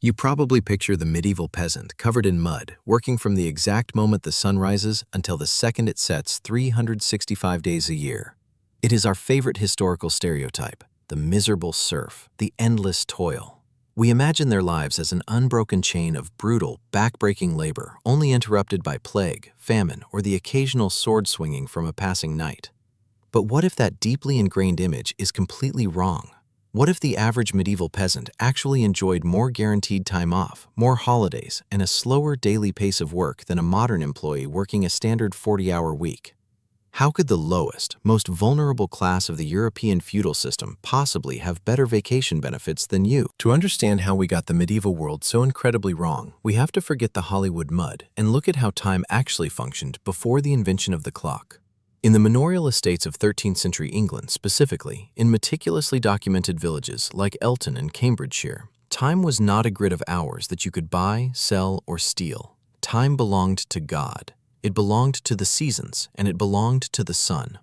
You probably picture the medieval peasant covered in mud, working from the exact moment the sun rises until the second it sets 365 days a year. It is our favorite historical stereotype, the miserable serf, the endless toil. We imagine their lives as an unbroken chain of brutal, back-breaking labor, only interrupted by plague, famine, or the occasional sword swinging from a passing knight. But what if that deeply ingrained image is completely wrong? What if the average medieval peasant actually enjoyed more guaranteed time off, more holidays, and a slower daily pace of work than a modern employee working a standard 40-hour week? How could the lowest, most vulnerable class of the European feudal system possibly have better vacation benefits than you? To understand how we got the medieval world so incredibly wrong, we have to forget the Hollywood mud and look at how time actually functioned before the invention of the clock. In the manorial estates of 13th century England, specifically, in meticulously documented villages like Elton and Cambridgeshire, time was not a grid of hours that you could buy, sell, or steal. Time belonged to God. It belonged to the seasons, and it belonged to the sun.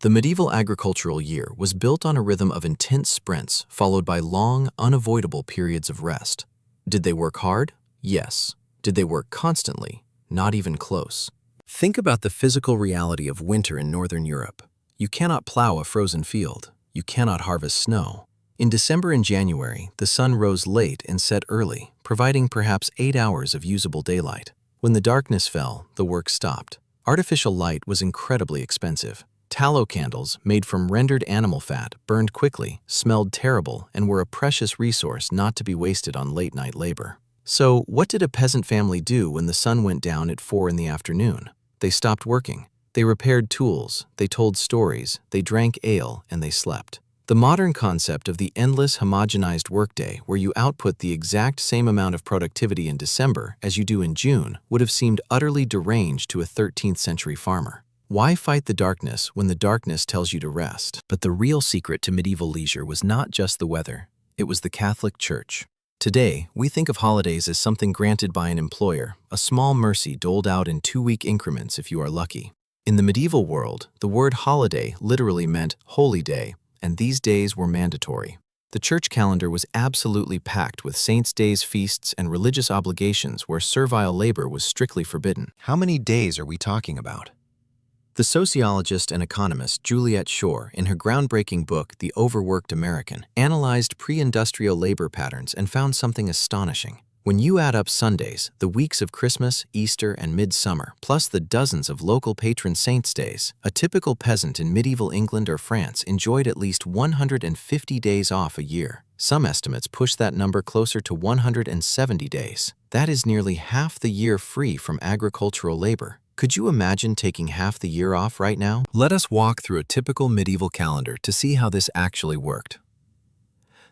The medieval agricultural year was built on a rhythm of intense sprints followed by long, unavoidable periods of rest. Did they work hard? Yes. Did they work constantly? Not even close. Think about the physical reality of winter in Northern Europe. You cannot plow a frozen field. You cannot harvest snow. In December and January, the sun rose late and set early, providing perhaps 8 hours of usable daylight. When the darkness fell, the work stopped. Artificial light was incredibly expensive. Tallow candles, made from rendered animal fat, burned quickly, smelled terrible, and were a precious resource not to be wasted on late-night labor. So, what did a peasant family do when the sun went down at 4 in the afternoon? They stopped working. They repaired tools, they told stories, they drank ale, and they slept. The modern concept of the endless homogenized workday, where you output the exact same amount of productivity in December as you do in June, would have seemed utterly deranged to a 13th century farmer. Why fight the darkness when the darkness tells you to rest? But the real secret to medieval leisure was not just the weather. It was the Catholic Church. Today, we think of holidays as something granted by an employer, a small mercy doled out in 2-week increments if you are lucky. In the medieval world, the word holiday literally meant holy day, and these days were mandatory. The church calendar was absolutely packed with saints' days, feasts, and religious obligations where servile labor was strictly forbidden. How many days are we talking about? The sociologist and economist Juliet Schor, in her groundbreaking book, The Overworked American, analyzed pre-industrial labor patterns and found something astonishing. When you add up Sundays, the weeks of Christmas, Easter, and midsummer, plus the dozens of local patron saints' days, a typical peasant in medieval England or France enjoyed at least 150 days off a year. Some estimates push that number closer to 170 days. That is nearly half the year free from agricultural labor. Could you imagine taking half the year off right now? Let us walk through a typical medieval calendar to see how this actually worked.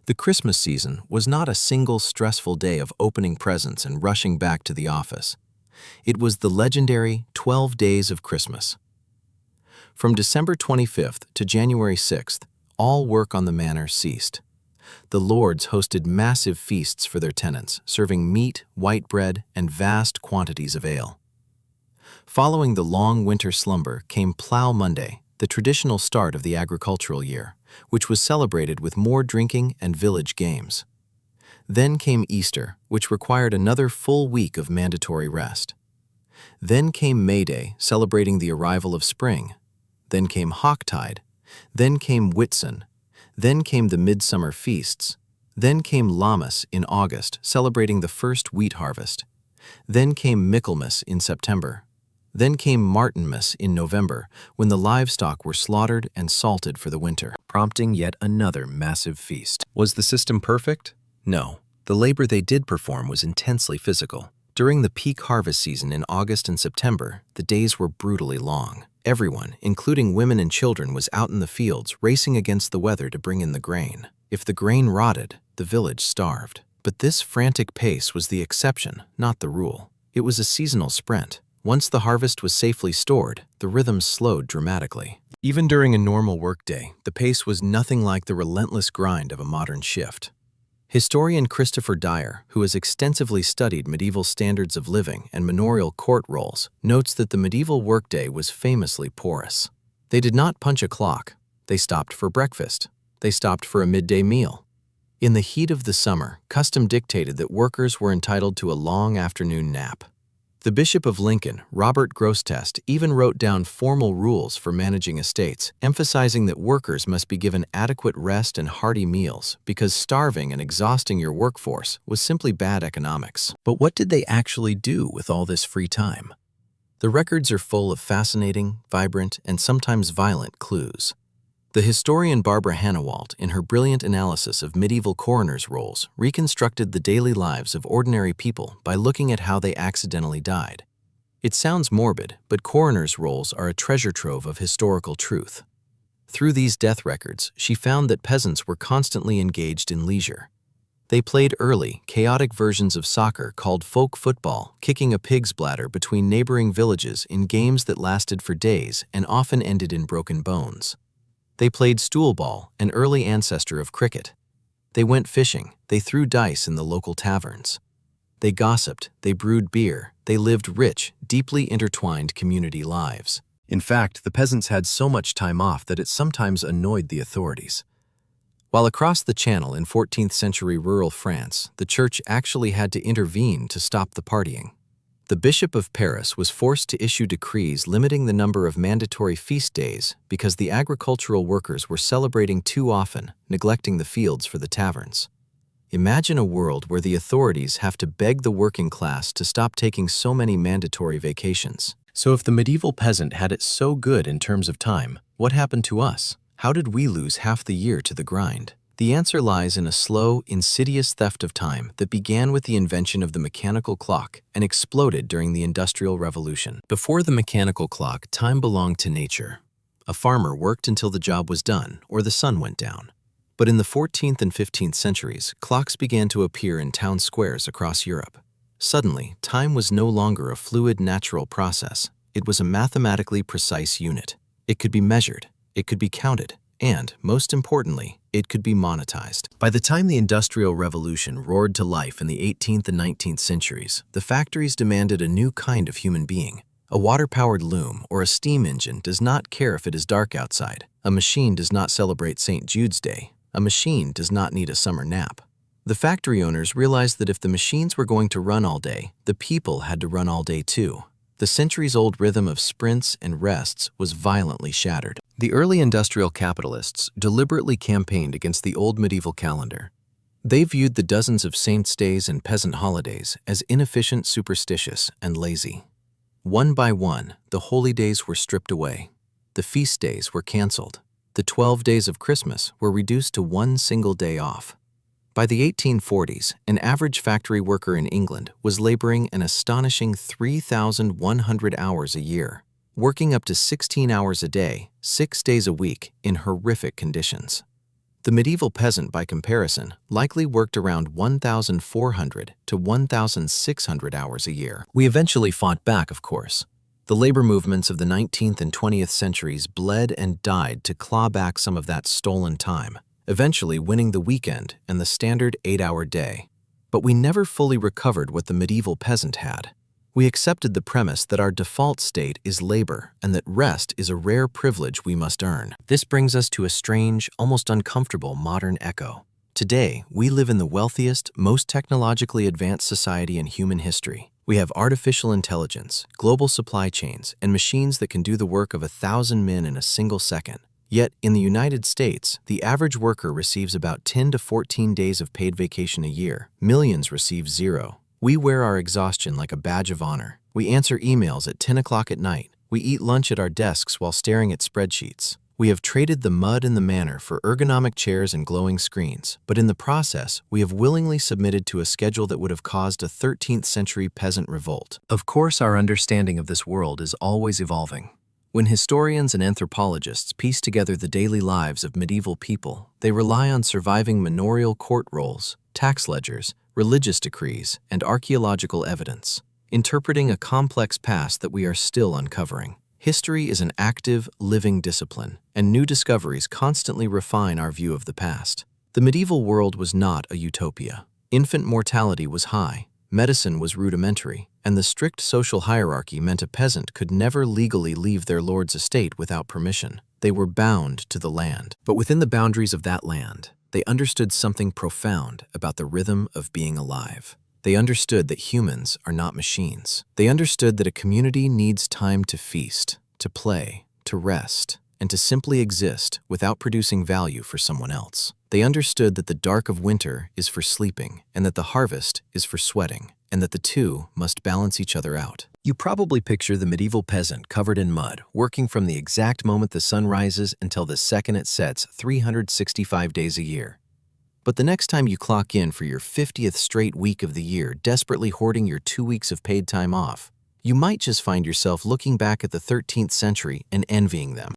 The Christmas season was not a single stressful day of opening presents and rushing back to the office. It was the legendary 12 days of Christmas. From December 25th to January 6th, all work on the manor ceased. The lords hosted massive feasts for their tenants, serving meat, white bread, and vast quantities of ale. Following the long winter slumber came Plough Monday, the traditional start of the agricultural year, which was celebrated with more drinking and village games. Then came Easter, which required another full week of mandatory rest. Then came May Day, celebrating the arrival of spring. Then came Hocktide. Then came Whitsun. Then came the midsummer feasts. Then came Lammas in August, celebrating the first wheat harvest. Then came Michaelmas in September. Then came Martinmas in November, when the livestock were slaughtered and salted for the winter, prompting yet another massive feast. Was the system perfect? No. The labor they did perform was intensely physical. During the peak harvest season in August and September, the days were brutally long. Everyone, including women and children, was out in the fields, racing against the weather to bring in the grain. If the grain rotted, the village starved. But this frantic pace was the exception, not the rule. It was a seasonal sprint. Once the harvest was safely stored, the rhythm slowed dramatically. Even during a normal workday, the pace was nothing like the relentless grind of a modern shift. Historian Christopher Dyer, who has extensively studied medieval standards of living and manorial court roles, notes that the medieval workday was famously porous. They did not punch a clock. They stopped for breakfast. They stopped for a midday meal. In the heat of the summer, custom dictated that workers were entitled to a long afternoon nap. The Bishop of Lincoln, Robert Grosseteste, even wrote down formal rules for managing estates, emphasizing that workers must be given adequate rest and hearty meals because starving and exhausting your workforce was simply bad economics. But what did they actually do with all this free time? The records are full of fascinating, vibrant, and sometimes violent clues. The historian Barbara Hannawalt, in her brilliant analysis of medieval coroners' rolls, reconstructed the daily lives of ordinary people by looking at how they accidentally died. It sounds morbid, but coroners' rolls are a treasure trove of historical truth. Through these death records, she found that peasants were constantly engaged in leisure. They played early, chaotic versions of soccer called folk football, kicking a pig's bladder between neighboring villages in games that lasted for days and often ended in broken bones. They played stool ball, an early ancestor of cricket. They went fishing, they threw dice in the local taverns. They gossiped, they brewed beer, they lived rich, deeply intertwined community lives. In fact, the peasants had so much time off that it sometimes annoyed the authorities. While across the Channel in 14th century rural France, the church actually had to intervene to stop the partying. The Bishop of Paris was forced to issue decrees limiting the number of mandatory feast days because the agricultural workers were celebrating too often, neglecting the fields for the taverns. Imagine a world where the authorities have to beg the working class to stop taking so many mandatory vacations. So if the medieval peasant had it so good in terms of time, what happened to us? How did we lose half the year to the grind? The answer lies in a slow, insidious theft of time that began with the invention of the mechanical clock and exploded during the Industrial Revolution. Before the mechanical clock, time belonged to nature. A farmer worked until the job was done or the sun went down. But in the 14th and 15th centuries, clocks began to appear in town squares across Europe. Suddenly, time was no longer a fluid, natural process. It was a mathematically precise unit. It could be measured, it could be counted, and, most importantly, it could be monetized. By the time the Industrial Revolution roared to life in the 18th and 19th centuries, the factories demanded a new kind of human being. A water-powered loom or a steam engine does not care if it is dark outside. A machine does not celebrate St. Jude's Day. A machine does not need a summer nap. The factory owners realized that if the machines were going to run all day, the people had to run all day too. The centuries-old rhythm of sprints and rests was violently shattered. The early industrial capitalists deliberately campaigned against the old medieval calendar. They viewed the dozens of saints' days and peasant holidays as inefficient, superstitious, and lazy. One by one, the holy days were stripped away. The feast days were canceled. The 12 days of Christmas were reduced to one single day off. By the 1840s, an average factory worker in England was laboring an astonishing 3,100 hours a year, working up to 16 hours a day, 6 days a week, in horrific conditions. The medieval peasant, by comparison, likely worked around 1,400 to 1,600 hours a year. We eventually fought back, of course. The labor movements of the 19th and 20th centuries bled and died to claw back some of that stolen time, eventually winning the weekend and the standard 8-hour day. But we never fully recovered what the medieval peasant had. We accepted the premise that our default state is labor and that rest is a rare privilege we must earn. This brings us to a strange, almost uncomfortable modern echo. Today, we live in the wealthiest, most technologically advanced society in human history. We have artificial intelligence, global supply chains, and machines that can do the work of 1,000 men in a single second. Yet, in the United States, the average worker receives about 10 to 14 days of paid vacation a year. Millions receive zero. We wear our exhaustion like a badge of honor. We answer emails at 10 o'clock at night. We eat lunch at our desks while staring at spreadsheets. We have traded the mud and the manor for ergonomic chairs and glowing screens, but in the process, we have willingly submitted to a schedule that would have caused a 13th century peasant revolt. Of course, our understanding of this world is always evolving. When historians and anthropologists piece together the daily lives of medieval people, they rely on surviving manorial court rolls, tax ledgers, religious decrees, and archaeological evidence, interpreting a complex past that we are still uncovering. History is an active, living discipline, and new discoveries constantly refine our view of the past. The medieval world was not a utopia. Infant mortality was high, medicine was rudimentary, and the strict social hierarchy meant a peasant could never legally leave their lord's estate without permission. They were bound to the land. But within the boundaries of that land, They understood something profound about the rhythm of being alive. They understood that humans are not machines. They understood that a community needs time to feast, to play, to rest, and to simply exist without producing value for someone else. They understood that the dark of winter is for sleeping, and that the harvest is for sweating, and that the two must balance each other out. You probably picture the medieval peasant covered in mud, working from the exact moment the sun rises until the second it sets 365 days a year. But the next time you clock in for your 50th straight week of the year, desperately hoarding your 2 weeks of paid time off, you might just find yourself looking back at the 13th century and envying them.